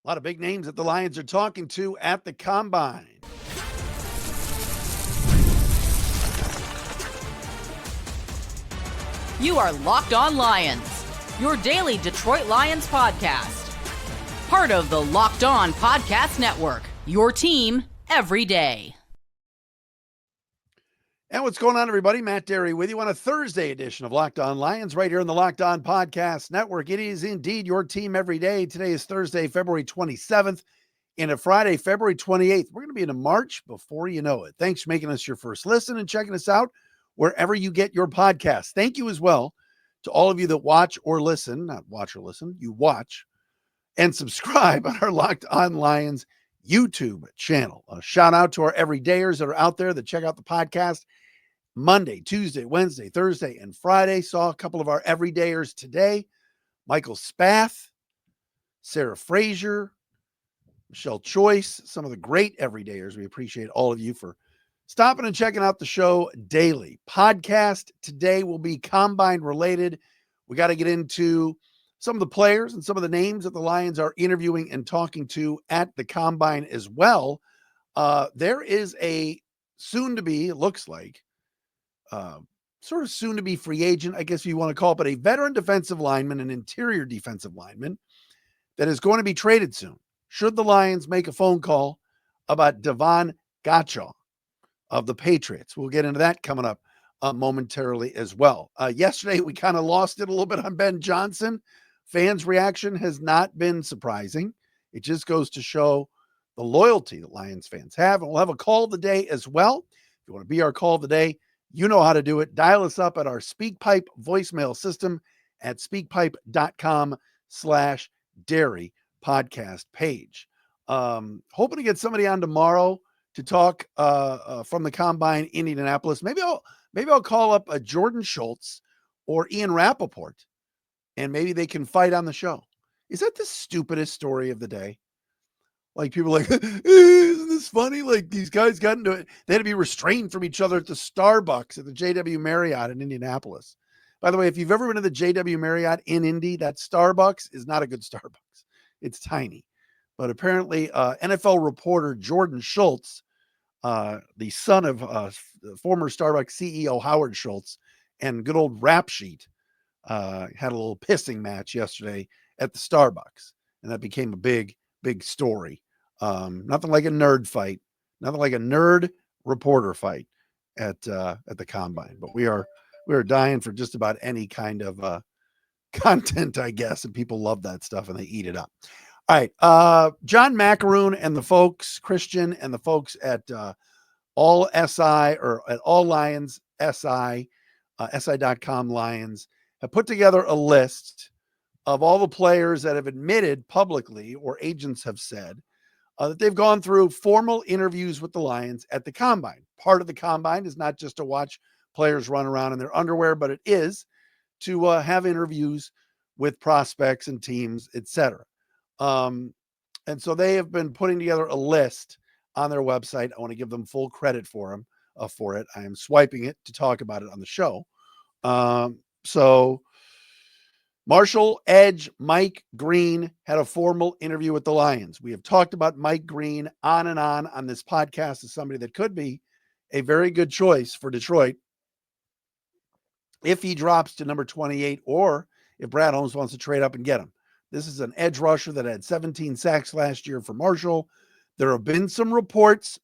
A lot of big names that the Lions are talking to at the Combine. You are Locked On Lions, your daily Detroit Lions podcast. Part of the Locked On Podcast Network, your team every day. And what's going on, everybody? Matt Derry with you on a Thursday edition of Locked On Lions right here in the Locked On Podcast Network. It is indeed your team every day. Today is Thursday, February 27th, and a Friday, February 28th. We're going to be into March before you know it. Thanks for making us your first listen and checking us out wherever you get your podcasts. Thank you as well to all of you that watch or listen, not watch or listen, you watch and subscribe on our Locked On Lions YouTube channel. A shout out to our everydayers that are out there that check out the podcast Monday, Tuesday, Wednesday, Thursday, and Friday. Saw a couple of our everydayers today. Michael Spath, Sarah Frazier, Michelle Choice, some of the great everydayers. We appreciate all of you for stopping and checking out the show daily. Podcast today will be Combine related. We got to get into some of the players and some of the names that the Lions are interviewing and talking to at the Combine as well. There is a soon-to-be, it looks like, sort of soon-to-be free agent, I guess you want to call it, but a veteran defensive lineman, an interior defensive lineman that is going to be traded soon. Should the Lions make a phone call about Devon Godchaux of the Patriots? We'll get into that coming up momentarily as well. Yesterday, we kind of lost it a little bit on Ben Johnson. Fans' reaction has not been surprising. It just goes to show the loyalty that Lions fans have. And we'll have a call of the day as well. If you want to be our call of the day, you know how to do it. Dial us up at our SpeakPipe voicemail system at speakpipe.com/Derry podcast page. Hoping to get somebody on tomorrow to talk from the Combine in Indianapolis. Maybe I'll call up a Jordan Schultz or Ian Rappaport, and maybe they can fight on the show. Is that the stupidest story of the day? Like, people are like, isn't this funny? Like, these guys got into it. They had to be restrained from each other at the Starbucks at the JW Marriott in Indianapolis. By the way, if you've ever been to the JW Marriott in Indy, that Starbucks is not a good Starbucks. It's tiny. But apparently, NFL reporter Jordan Schultz, the son of former Starbucks CEO Howard Schultz, and good old Rap Sheet, had a little pissing match yesterday at the Starbucks. And that became a big story. Nothing like a nerd fight, nothing like a nerd reporter fight at the Combine. But we are dying for just about any kind of content, I guess, and people love that stuff and they eat it up. All right, John Macaroon and the folks, Christian and the folks at All SI or at All Lions SI, SI.com Lions have put together a list of all the players that have admitted publicly, or agents have said, that they've gone through formal interviews with the Lions at the Combine. Part of the Combine is not just to watch players run around in their underwear, but it is to have interviews with prospects and teams, etc. And so they have been putting together a list on their website. I want to give them full credit for it. I am swiping it to talk about it on the show. So Marshall Edge Mike Green had a formal interview with the Lions. We have talked about Mike Green on and on this podcast as somebody that could be a very good choice for Detroit if he drops to number 28 or if Brad Holmes wants to trade up and get him. This is an edge rusher that had 17 sacks last year for Marshall. There have been some reports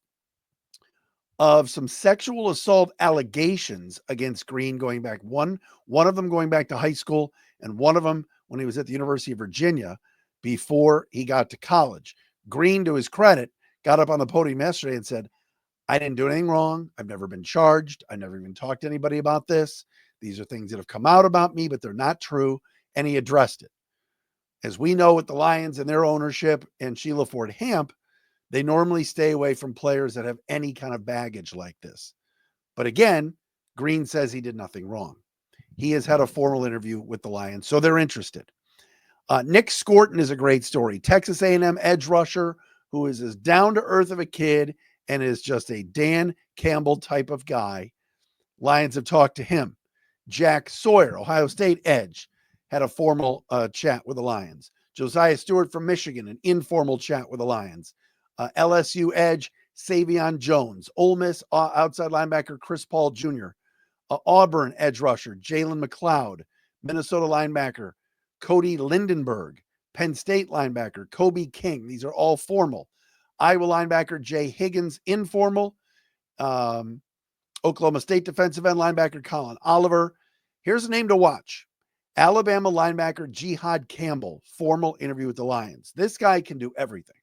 of some sexual assault allegations against Green going back, one of them going back to high school and one of them when he was at the University of Virginia before he got to college. Green, to his credit, got up on the podium yesterday and said, I didn't do anything wrong. I've never been charged. I never even talked to anybody about this. These are things that have come out about me, but they're not true. And he addressed it. As we know with the Lions and their ownership and Sheila Ford Hamp, they normally stay away from players that have any kind of baggage like this. But again, Green says he did nothing wrong. He has had a formal interview with the Lions, so they're interested. Nick Scorton is a great story. Texas A&M edge rusher who is as down-to-earth of a kid and is just a Dan Campbell type of guy. Lions have talked to him. Jack Sawyer, Ohio State edge, had a formal chat with the Lions. Josiah Stewart from Michigan, an informal chat with the Lions. LSU edge, Savion Jones. Ole Miss outside linebacker, Chris Paul Jr. Auburn edge rusher, Jalen McLeod. Minnesota linebacker, Cody Lindenberg. Penn State linebacker, Kobe King. These are all formal. Iowa linebacker, Jay Higgins, informal. Oklahoma State defensive end linebacker, Colin Oliver. Here's a name to watch. Alabama linebacker, Jihad Campbell, formal interview with the Lions. This guy can do everything.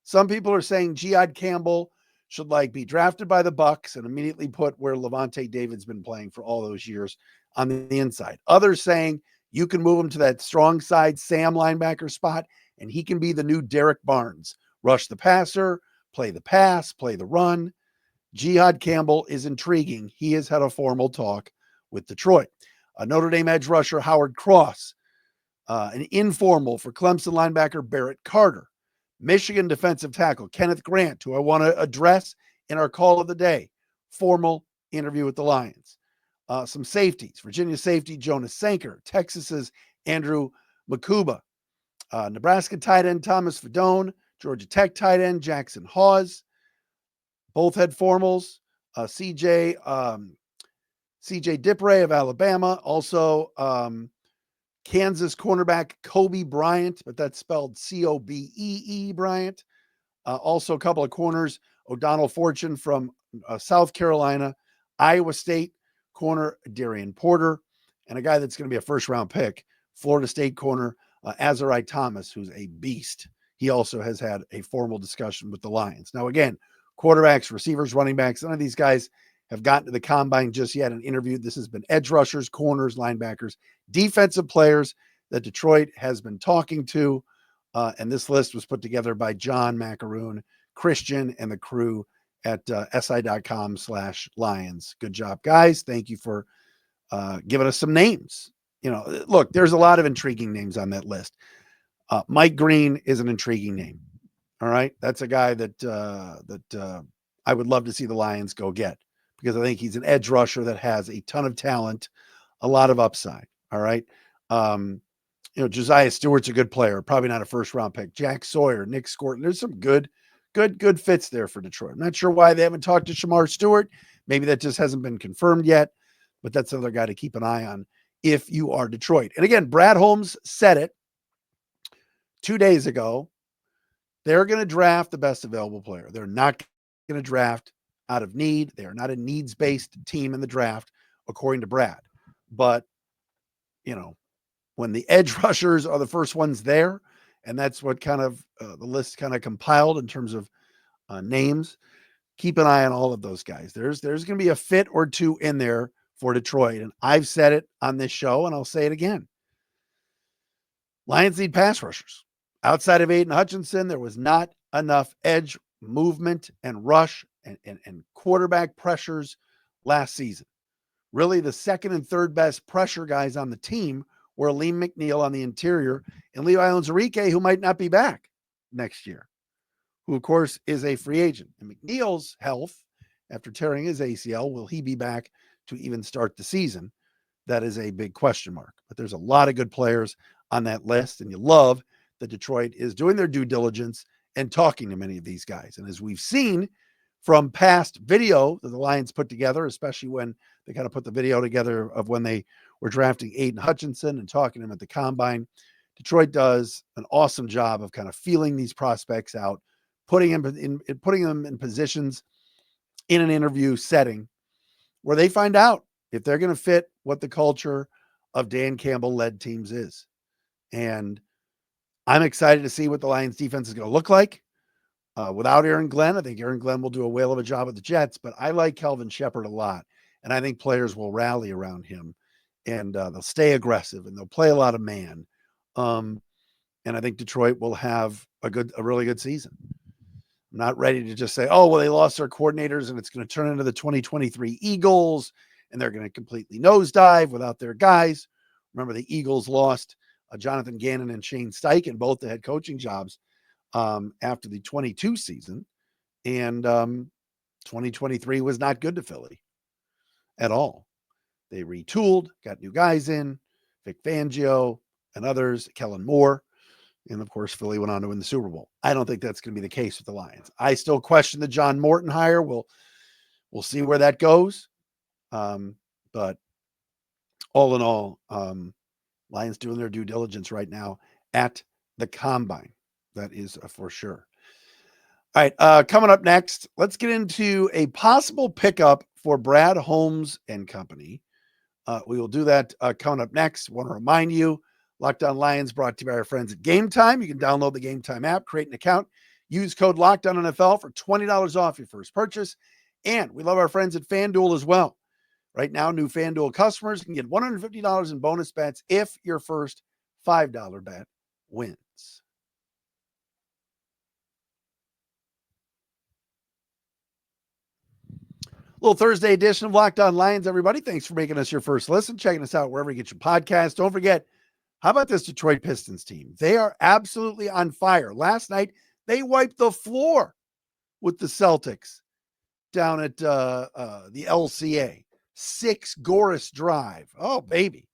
Some people are saying Jihad Campbell should be drafted by the Bucs and immediately put where Levante David's been playing for all those years on the inside. Others saying you can move him to that strong side Sam linebacker spot, and he can be the new Derek Barnes. Rush the passer, play the pass, play the run. Jihad Campbell is intriguing. He has had a formal talk with Detroit. Notre Dame edge rusher Howard Cross, an informal for Clemson linebacker Barrett Carter. Michigan defensive tackle Kenneth Grant, who I want to address in our call of the day. Formal interview with the Lions. Some safeties. Virginia safety Jonas Sanker. Texas's Andrew Makuba. Nebraska tight end Thomas Fedone. Georgia Tech tight end Jackson Hawes. Both had formals. CJ Dipre of Alabama. Also, Kansas cornerback Kobe Bryant, but that's spelled Cobee Bryant. Also, a couple of corners. O'Donnell Fortune from South Carolina. Iowa State corner Darian Porter. And a guy that's going to be a first-round pick, Florida State corner Azarai Thomas, who's a beast. He also has had a formal discussion with the Lions. Now, again, quarterbacks, receivers, running backs, none of these guys have gotten to the combine just yet and interviewed. This has been edge rushers, corners, linebackers, defensive players that Detroit has been talking to. And this list was put together by John Macaroon, Christian, and the crew at si.com/Lions. Good job, guys. Thank you for giving us some names. Look, there's a lot of intriguing names on that list. Mike Green is an intriguing name. All right. That's a guy that I would love to see the Lions go get, because I think he's an edge rusher that has a ton of talent, a lot of upside. All right. Josiah Stewart's a good player, probably not a first round pick. Jack Sawyer, Nick Scorton. There's some good fits there for Detroit. I'm not sure why they haven't talked to Shamar Stewart. Maybe that just hasn't been confirmed yet, but that's another guy to keep an eye on if you are Detroit. And again, Brad Holmes said it 2 days ago. They're going to draft the best available player. They're not going to draft out of need. They are not a needs-based team in the draft, according to Brad. But, when the edge rushers are the first ones there, and that's what kind of the list kind of compiled in terms of names, keep an eye on all of those guys. There's going to be a fit or two in there for Detroit. And I've said it on this show, and I'll say it again. Lions need pass rushers. Outside of Aiden Hutchinson, there was not enough edge movement and rush and quarterback pressures last season. Really, the second and third best pressure guys on the team were Aleem McNeil on the interior and Levi Onwuzurike, who might not be back next year, who, of course, is a free agent. And McNeil's health, after tearing his ACL, will he be back to even start the season? That is a big question mark. But there's a lot of good players on that list, and you love that Detroit is doing their due diligence and talking to many of these guys. And as we've seen from past video that the Lions put together, especially when they kind of put the video together of when they were drafting Aiden Hutchinson and talking to him at the combine, Detroit does an awesome job of kind of feeling these prospects out, putting them in positions in an interview setting where they find out if they're going to fit what the culture of Dan Campbell-led teams is. And I'm excited to see what the Lions defense is going to look like. Without Aaron Glenn, I think Aaron Glenn will do a whale of a job with the Jets, but I like Kelvin Shepherd a lot. And I think players will rally around him, and they'll stay aggressive and they'll play a lot of man. And I think Detroit will have a really good season. I'm not ready to just say, oh, well, they lost their coordinators and it's going to turn into the 2023 Eagles and they're going to completely nosedive without their guys. Remember, the Eagles lost Jonathan Gannon and Shane Steichen, both the head coaching jobs after the 22 season. And 2023 was not good to Philly at all. They retooled, got new guys in, Vic Fangio and others, Kellen Moore. And of course, Philly went on to win the Super Bowl. I don't think that's going to be the case with the Lions. I still question the John Morton hire. We'll see where that goes. But all in all, Lions doing their due diligence right now at the combine. That is for sure. All right, coming up next, let's get into a possible pickup for Brad Holmes and company. We will do that coming up next. Want to remind you, Locked On Lions brought to you by our friends at Game Time. You can download the Game Time app, create an account, use code LOCKEDONNFL for $20 off your first purchase. And we love our friends at FanDuel as well. Right now, new FanDuel customers can get $150 in bonus bets if your first $5 bet wins. Little Thursday edition of Locked On Lions, everybody. Thanks for making us your first listen, checking us out wherever you get your podcast. Don't forget, how about this Detroit Pistons team? They are absolutely on fire. Last night, they wiped the floor with the Celtics down at the LCA. 6 Goris Drive. Oh, baby.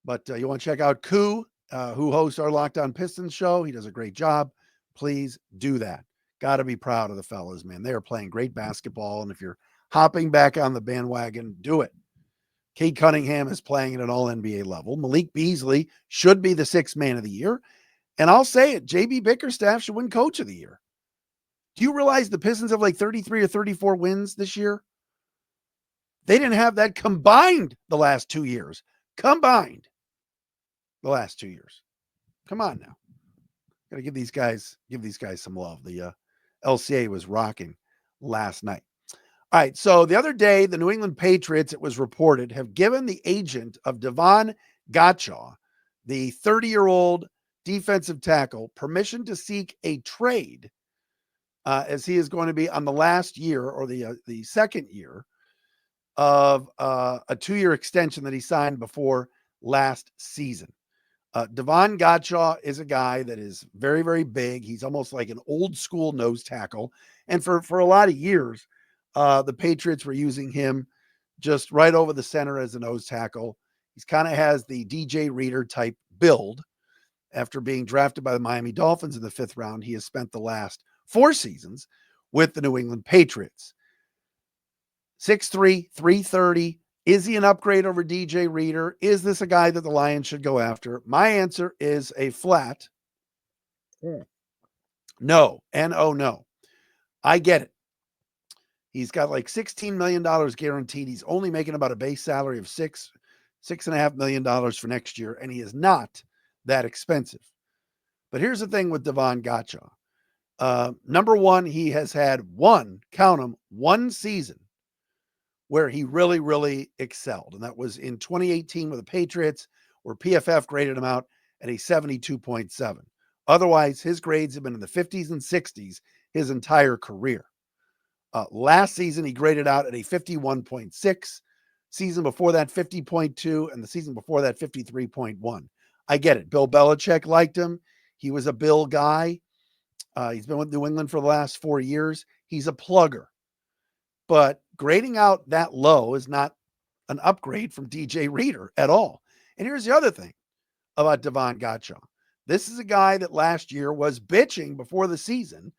But you want to check out Koo, who hosts our Locked On Pistons show. He does a great job. Please do that. Got to be proud of the fellas, man. They are playing great basketball, and if you're hopping back on the bandwagon, do it. Cade Cunningham is playing at an all-NBA level. Malik Beasley should be the 6th man of the year. And I'll say it, JB Bickerstaff should win coach of the year. Do you realize the Pistons have like 33 or 34 wins this year? They didn't have that combined the last 2 years. Combined the last 2 years. Come on now. Got to give these guys some love. The LCA was rocking last night. All right, so the other day, the New England Patriots, it was reported, have given the agent of Devon Godchaux, the 30-year-old defensive tackle, permission to seek a trade as he is going to be on the last year or the second year of a 2-year extension that he signed before last season. Devon Godchaux is a guy that is very, very big. He's almost like an old school nose tackle. And for a lot of years, the Patriots were using him just right over the center as a nose tackle. He's kind of has the DJ Reader type build. After being drafted by the Miami Dolphins in the 5th round, he has spent the last 4 seasons with the New England Patriots. 6'3", 330. Is he an upgrade over DJ Reader? Is this a guy that the Lions should go after? My answer is a flat no. N-O, no. I get it. He's got like $16 million guaranteed. He's only making about a base salary of $6.5 million for next year, and he is not that expensive. But here's the thing with Devon Godchaux. Number one, he has had one season where he really, really excelled. And that was in 2018 with the Patriots, where PFF graded him out at a 72.7. Otherwise, his grades have been in the 50s and 60s his entire career. Last season, he graded out at a 51.6. Season before that, 50.2. And the season before that, 53.1. I get it. Bill Belichick liked him. He was a Bill guy. He's been with New England for the last 4 years. He's a plugger. But grading out that low is not an upgrade from DJ Reader at all. And here's the other thing about Devon Godchaux. This is a guy that last year was bitching before the season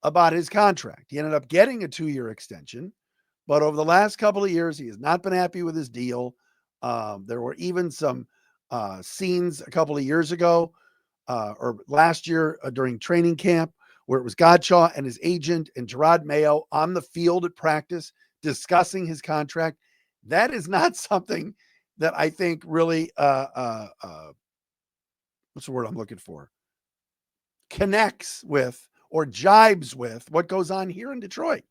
about his contract. He ended up getting a 2-year extension, but over the last couple of years, he has not been happy with his deal. There were even some scenes a couple of years ago or last year during training camp where it was Godchaux and his agent and Gerard Mayo on the field at practice discussing his contract. That is not something that I think really, what's the word I'm looking for? Connects with or jibes with what goes on here in Detroit.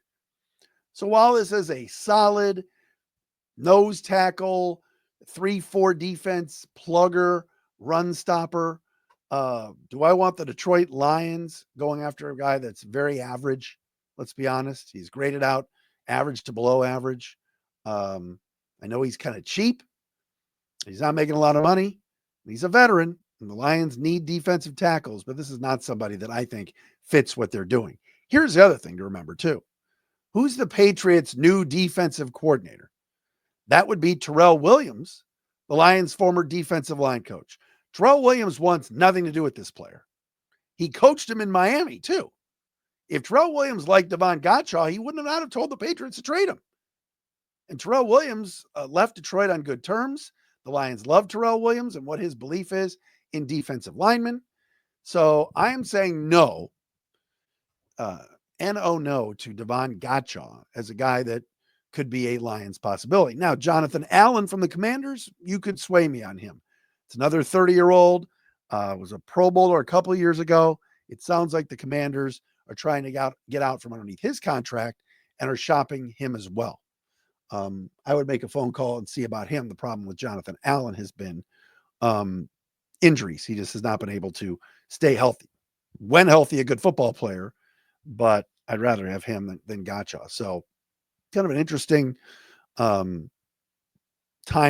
So while this is a solid nose tackle, 3-4 defense, plugger, run stopper, do I want the Detroit Lions going after a guy that's very average? Let's be honest. He's graded out average to below average. I know he's kind of cheap. He's not making a lot of money. He's a veteran, and the Lions need defensive tackles, but this is not somebody that I think fits what they're doing. Here's the other thing to remember, too. Who's the Patriots' new defensive coordinator? That would be Terrell Williams, the Lions' former defensive line coach. Terrell Williams wants nothing to do with this player. He coached him in Miami too. If Terrell Williams liked Devon Godchaux, he wouldn't have told the Patriots to trade him. And Terrell Williams left Detroit on good terms. The Lions love Terrell Williams and what his belief is in defensive linemen. So I am saying no, no to Devon Godchaux as a guy that could be a Lions possibility. Now, Jonathan Allen from the Commanders, you could sway me on him. It's another 30-year-old, was a Pro Bowler a couple of years ago. It sounds like the Commanders are trying to get out from underneath his contract and are shopping him as well. I would make a phone call and see about him. The problem with Jonathan Allen has been injuries. He just has not been able to stay healthy. When healthy, a good football player, but I'd rather have him than Godchaux. So kind of an interesting time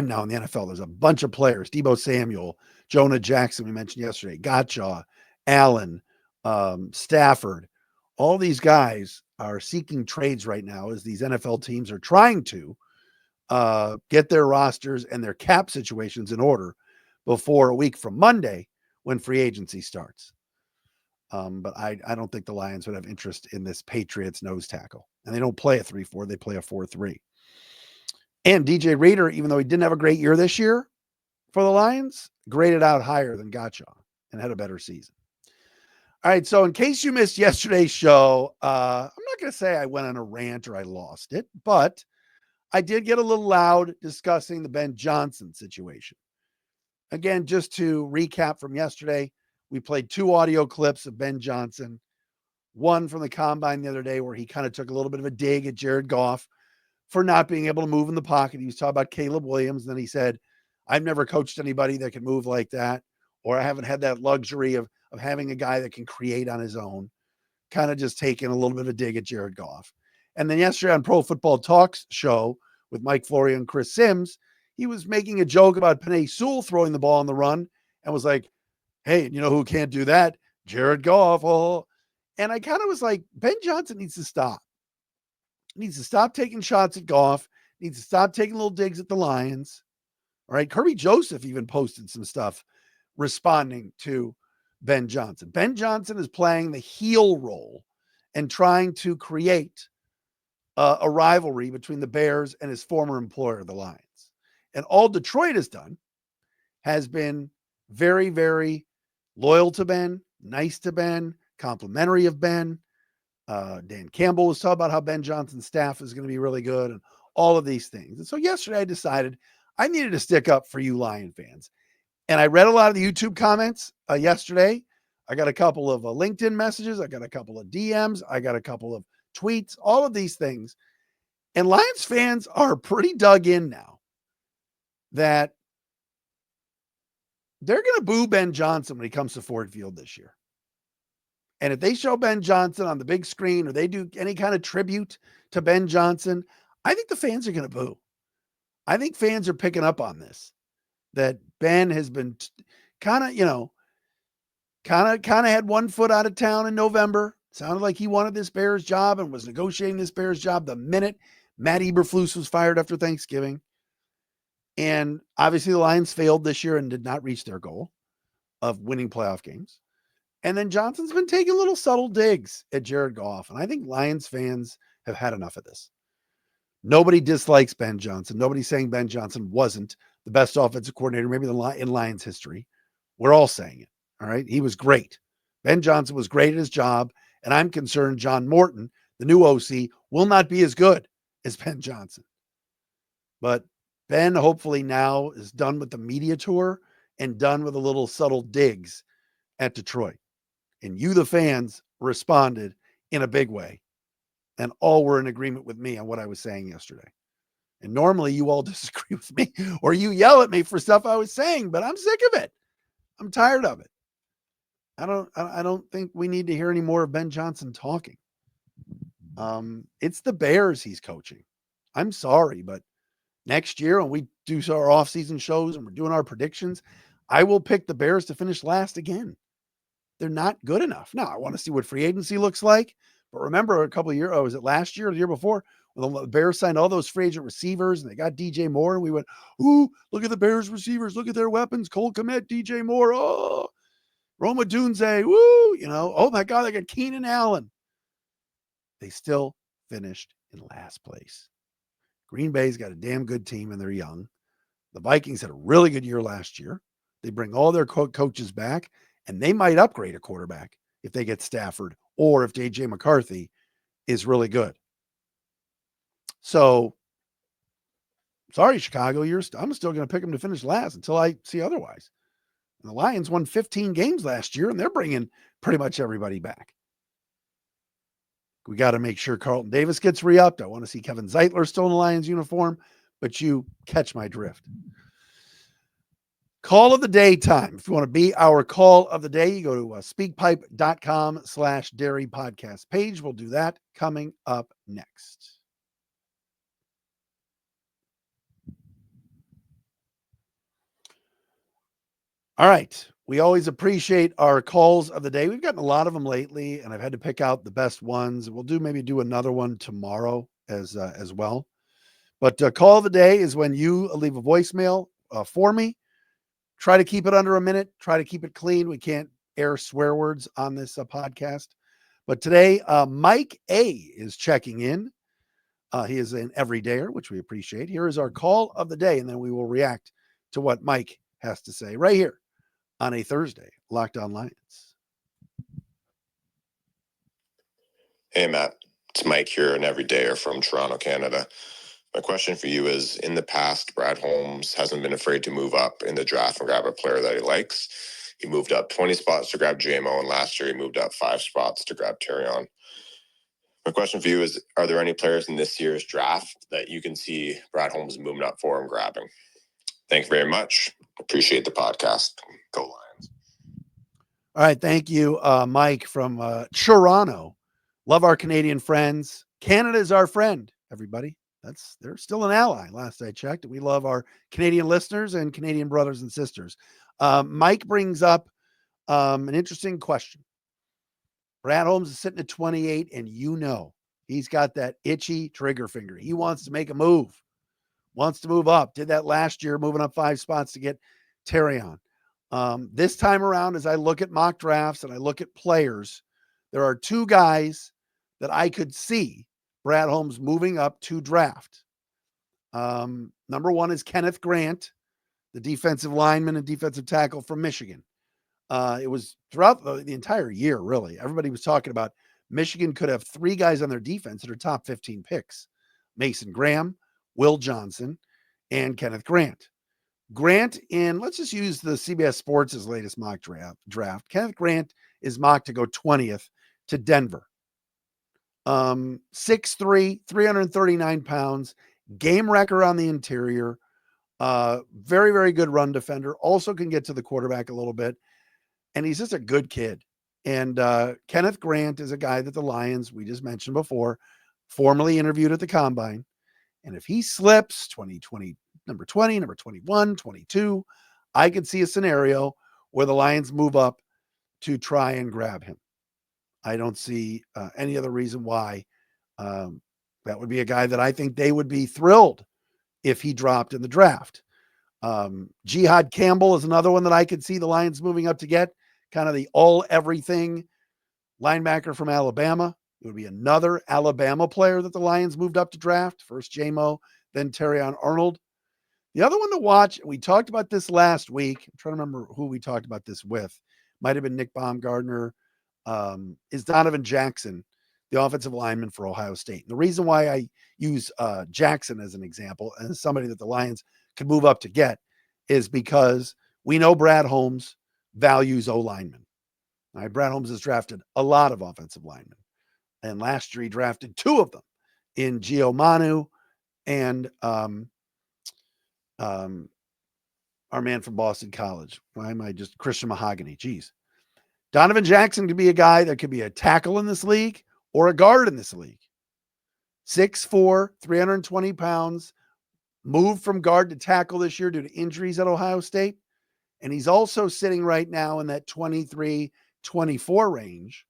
now in the NFL. There's a bunch of players, Deebo Samuel, Jonah Jackson, we mentioned yesterday, Godchaux, Allen, Stafford. All these guys are seeking trades right now as these NFL teams are trying to get their rosters and their cap situations in order before a week from Monday when free agency starts. But I don't think the Lions would have interest in this Patriots nose tackle. And they don't play a 3-4, they play a 4-3. And DJ Reader, even though he didn't have a great year this year for the Lions, graded out higher than Godchaux and had a better season. All right, so in case you missed yesterday's show, I'm not going to say I went on a rant or I lost it, but I did get a little loud discussing the Ben Johnson situation. Again, just to recap from yesterday, we played 2 audio clips of Ben Johnson, one from the combine the other day where he kind of took a little bit of a dig at Jared Goff for not being able to move in the pocket. He was talking about Caleb Williams, and then he said, I've never coached anybody that can move like that, or I haven't had that luxury of having a guy that can create on his own, kind of just taking a little bit of a dig at Jared Goff. And then yesterday on Pro Football Talks show with Mike Florio and Chris Sims, he was making a joke about Penei Sewell throwing the ball on the run and was like, hey, you know who can't do that? Jared Goff. Oh. And I kind of was like, Ben Johnson needs to stop. He needs to stop taking shots at Goff. He needs to stop taking little digs at the Lions. All right. Kirby Joseph even posted some stuff responding to Ben Johnson. Ben Johnson is playing the heel role and trying to create a rivalry between the Bears and his former employer, the Lions. And all Detroit has done has been very, very loyal to Ben, nice to Ben, complimentary of Ben. Dan Campbell was talking about how Ben Johnson's staff is going to be really good and all of these things. And so yesterday I decided I needed to stick up for you Lion fans. And I read a lot of the YouTube comments yesterday. I got a couple of LinkedIn messages. I got a couple of DMs. I got a couple of tweets, all of these things. And Lions fans are pretty dug in now that they're going to boo Ben Johnson when he comes to Ford Field this year. And if they show Ben Johnson on the big screen or they do any kind of tribute to Ben Johnson, I think the fans are going to boo. I think fans are picking up on this, that Ben has been kind of had one foot out of town in November. Sounded like he wanted this Bears job and was negotiating this Bears job the minute Matt Eberflus was fired after Thanksgiving. And obviously the Lions failed this year and did not reach their goal of winning playoff games. And then Johnson's been taking little subtle digs at Jared Goff. And I think Lions fans have had enough of this. Nobody dislikes Ben Johnson. Nobody's saying Ben Johnson wasn't the best offensive coordinator, maybe in Lions history. We're all saying it. All right. He was great. Ben Johnson was great at his job. And I'm concerned John Morton, the new OC, will not be as good as Ben Johnson. But Ben hopefully now is done with the media tour and done with a little subtle digs at Detroit. And you, the fans, responded in a big way. And all were in agreement with me on what I was saying yesterday. And normally you all disagree with me or you yell at me for stuff I was saying, but I'm sick of it. I'm tired of it. I don't think we need to hear any more of Ben Johnson talking. It's the Bears he's coaching. I'm sorry, but next year when we do our off-season shows and we're doing our predictions, I will pick the Bears to finish last again. They're not good enough. Now, I want to see what free agency looks like. But remember a couple of years, was it last year or the year before? The Bears signed all those free agent receivers, and they got DJ Moore, and we went, ooh, look at the Bears receivers. Look at their weapons. Cole Kmet, DJ Moore. Oh, Roma Dunze. Woo. Oh, my God, they got Keenan Allen. They still finished in last place. Green Bay's got a damn good team, and they're young. The Vikings had a really good year last year. They bring all their coaches back, and they might upgrade a quarterback if they get Stafford or if J.J. McCarthy is really good. So, sorry, Chicago, I'm still going to pick them to finish last until I see otherwise. And the Lions won 15 games last year, and they're bringing pretty much everybody back. We got to make sure Carlton Davis gets re-upped. I want to see Kevin Zeitler still in the Lions uniform, but you catch my drift. Call of the day time. If you want to be our call of the day, you go to speakpipe.com/dairy podcast page. We'll do that coming up next. All right. We always appreciate our calls of the day. We've gotten a lot of them lately, and I've had to pick out the best ones. We'll maybe do another one tomorrow as well. But call of the day is when you leave a voicemail for me. Try to keep it under a minute. Try to keep it clean. We can't air swear words on this podcast. But today, Mike A. is checking in. He is an everydayer, which we appreciate. Here is our call of the day, and then we will react to what Mike has to say right here on a Thursday, Locked On Lions. Hey, Matt. It's Mike here, an everydayer from Toronto, Canada. My question for you is, in the past, Brad Holmes hasn't been afraid to move up in the draft and grab a player that he likes. He moved up 20 spots to grab JMO, and last year he moved up 5 spots to grab Terrion. My question for you is, are there any players in this year's draft that you can see Brad Holmes moving up for and grabbing? Thank you very much. Appreciate the podcast. Go Lions. All right. Thank you, Mike from Toronto. Love our Canadian friends. Canada is our friend, everybody. They're still an ally. Last I checked, we love our Canadian listeners and Canadian brothers and sisters. Mike brings up an interesting question. Brad Holmes is sitting at 28, and he's got that itchy trigger finger. He wants to make a move, wants to move up. Did that last year, moving up 5 spots to get Terrion. This time around, as I look at mock drafts and I look at players, there are 2 guys that I could see Brad Holmes moving up to draft. Number 1 is Kenneth Grant, the defensive lineman and defensive tackle from Michigan. It was throughout the entire year, really. Everybody was talking about Michigan could have 3 guys on their defense that are top 15 picks. Mason Graham, Will Johnson, and Kenneth Grant. Grant let's just use the CBS Sports' latest mock draft. Kenneth Grant is mocked to go 20th to Denver. 6'3", 339 pounds, game wrecker on the interior, very, very good run defender, also can get to the quarterback a little bit, and he's just a good kid. And Kenneth Grant is a guy that the Lions, we just mentioned before, formally interviewed at the Combine, and if he slips 2020, number 20, number 21, 22, I could see a scenario where the Lions move up to try and grab him. I don't see any other reason why that would be a guy that I think they would be thrilled if he dropped in the draft. Jihad Campbell is another one that I could see the Lions moving up to get, kind of the all-everything linebacker from Alabama. It would be another Alabama player that the Lions moved up to draft. First JMO, then Terrion Arnold. The other one to watch, we talked about this last week. I'm trying to remember who we talked about this with. Might have been Nick Baumgardner. Is Donovan Jackson, the offensive lineman for Ohio State. And the reason why I use Jackson as an example and somebody that the Lions could move up to get is because we know Brad Holmes values O-linemen. All right, Brad Holmes has drafted a lot of offensive linemen. And last year he drafted 2 of them in Gio Manu and our man from Boston College. Why am I just Christian Mahogany? Geez. Donovan Jackson could be a guy that could be a tackle in this league or a guard in this league. 6'4", 320 pounds, moved from guard to tackle this year due to injuries at Ohio State. And he's also sitting right now in that 23, 24 range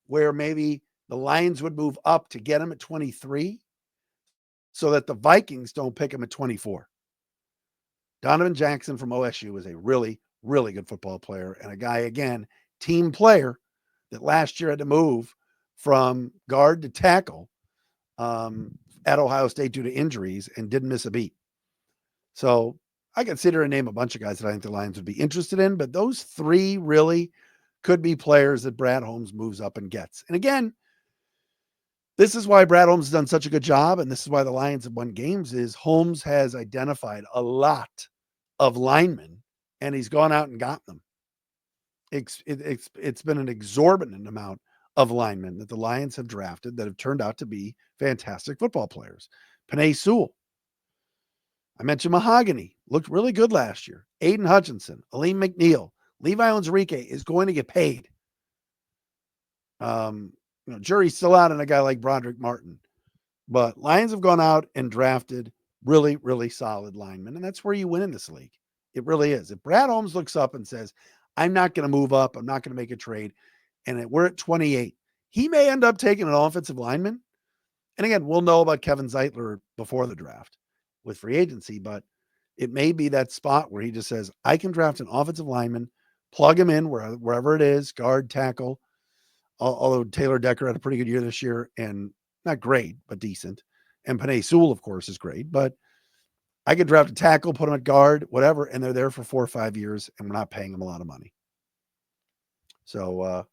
where maybe the Lions would move up to get him at 23. so that the Vikings don't pick him at 24. Donovan Jackson from OSU is a really, really good football player and a guy, again, team player that last year had to move from guard to tackle at Ohio State due to injuries and didn't miss a beat. So I could sit here and name a bunch of guys that I think the Lions would be interested in, but those three really could be players that Brad Holmes moves up and gets. And again, this is why Brad Holmes has done such a good job, and this is why the Lions have won games, is Holmes has identified a lot of linemen, and he's gone out and got them. It's been an exorbitant amount of linemen that the Lions have drafted that have turned out to be fantastic football players. Penei Sewell. I mentioned Mahogany. Looked really good last year. Aiden Hutchinson, Aleem McNeil, Levi Onwuzurike is going to get paid. Jury's still out on a guy like Broderick Martin. But Lions have gone out and drafted really, really solid linemen, and that's where you win in this league. It really is. If Brad Holmes looks up and says, I'm not going to move up, I'm not going to make a trade, and we're at 28, he may end up taking an offensive lineman. And again, we'll know about Kevin Zeitler before the draft with free agency, but it may be that spot where he just says, I can draft an offensive lineman, plug him in wherever it is, guard, tackle, although Taylor Decker had a pretty good year this year, and not great, but decent. And Penei Sewell, of course, is great, but I could draft a tackle, put him at guard, whatever, and they're there for 4 or 5 years, and we're not paying them a lot of money. So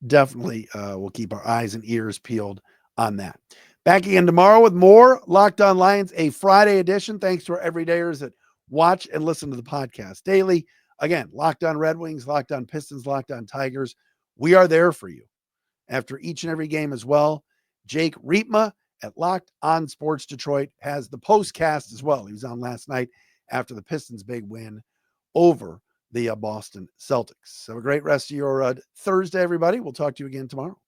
definitely we'll keep our eyes and ears peeled on that. Back again tomorrow with more Locked On Lions, a Friday edition. Thanks to our everydayers that watch and listen to the podcast daily. Again, Locked On Red Wings, Locked On Pistons, Locked On Tigers. We are there for you after each and every game as well. Jake Riepma at Locked On Sports Detroit has the postcast as well. He was on last night after the Pistons' big win over the Boston Celtics. Have a great rest of your Thursday, everybody. We'll talk to you again tomorrow.